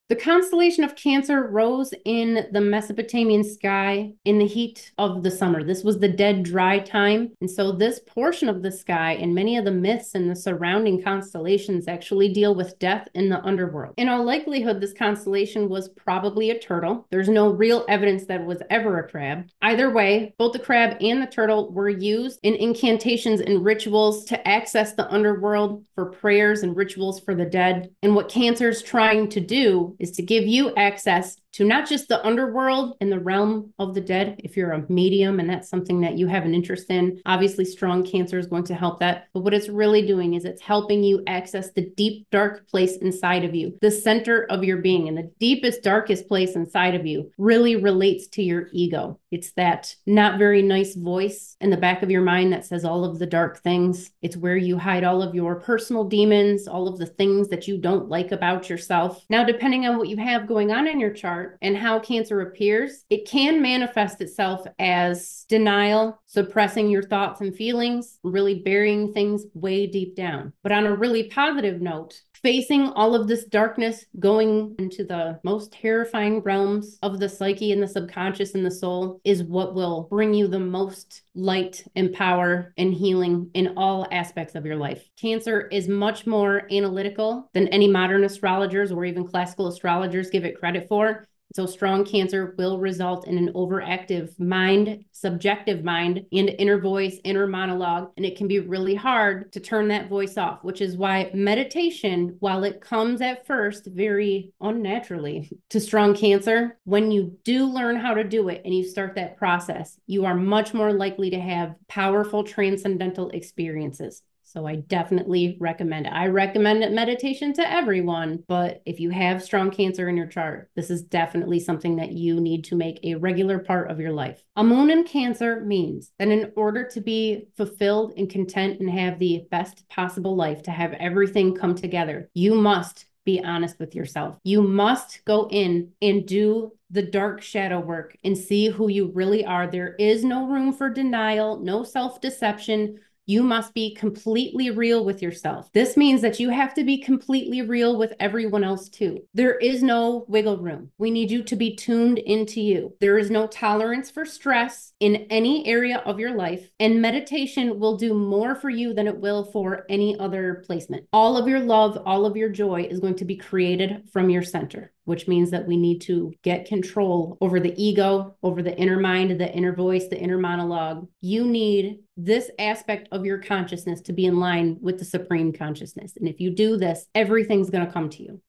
The constellation of Cancer rose in the Mesopotamian sky in the heat of the summer. This was the dead, dry time. And so this portion of the sky and many of the myths and the surrounding constellations actually deal with death in the underworld. In all likelihood, this constellation was probably a turtle. There's no real evidence that it was ever a crab. Either way, both the crab and the turtle were used in incantations and rituals to access the underworld for prayers and rituals for the dead. And what Cancer's trying to do is to give you access to not just the underworld and the realm of the dead, if you're a medium and that's something that you have an interest in. Obviously, strong Cancer is going to help that. But what it's really doing is it's helping you access the deep, dark place inside of you, the center of your being. And the deepest, darkest place inside of you really relates to your ego. It's that not very nice voice in the back of your mind that says all of the dark things. It's where you hide all of your personal demons, all of the things that you don't like about yourself. Now, depending on what you have going on in your chart and how Cancer appears, it can manifest itself as denial, suppressing your thoughts and feelings, really burying things way deep down. But on a really positive note, facing all of this darkness, going into the most terrifying realms of the psyche and the subconscious and the soul is what will bring you the most light and power and healing in all aspects of your life. Cancer is much more analytical than any modern astrologers or even classical astrologers give it credit for. So strong Cancer will result in an overactive mind, subjective mind, and inner voice, inner monologue. And it can be really hard to turn that voice off, which is why meditation, while it comes at first very unnaturally to strong Cancer, when you do learn how to do it and you start that process, you are much more likely to have powerful transcendental experiences. So I definitely recommend it. I recommend meditation to everyone, but if you have strong Cancer in your chart, this is definitely something that you need to make a regular part of your life. A moon in Cancer means that in order to be fulfilled and content and have the best possible life, to have everything come together, you must be honest with yourself. You must go in and do the dark shadow work and see who you really are. There is no room for denial, no self-deception. You must be completely real with yourself. This means that you have to be completely real with everyone else too. There is no wiggle room. We need you to be tuned into you. There is no tolerance for stress in any area of your life, and meditation will do more for you than it will for any other placement. All of your love, all of your joy is going to be created from your center, which means that we need to get control over the ego, over the inner mind, the inner voice, the inner monologue. You need this aspect of your consciousness to be in line with the supreme consciousness. And if you do this, everything's going to come to you.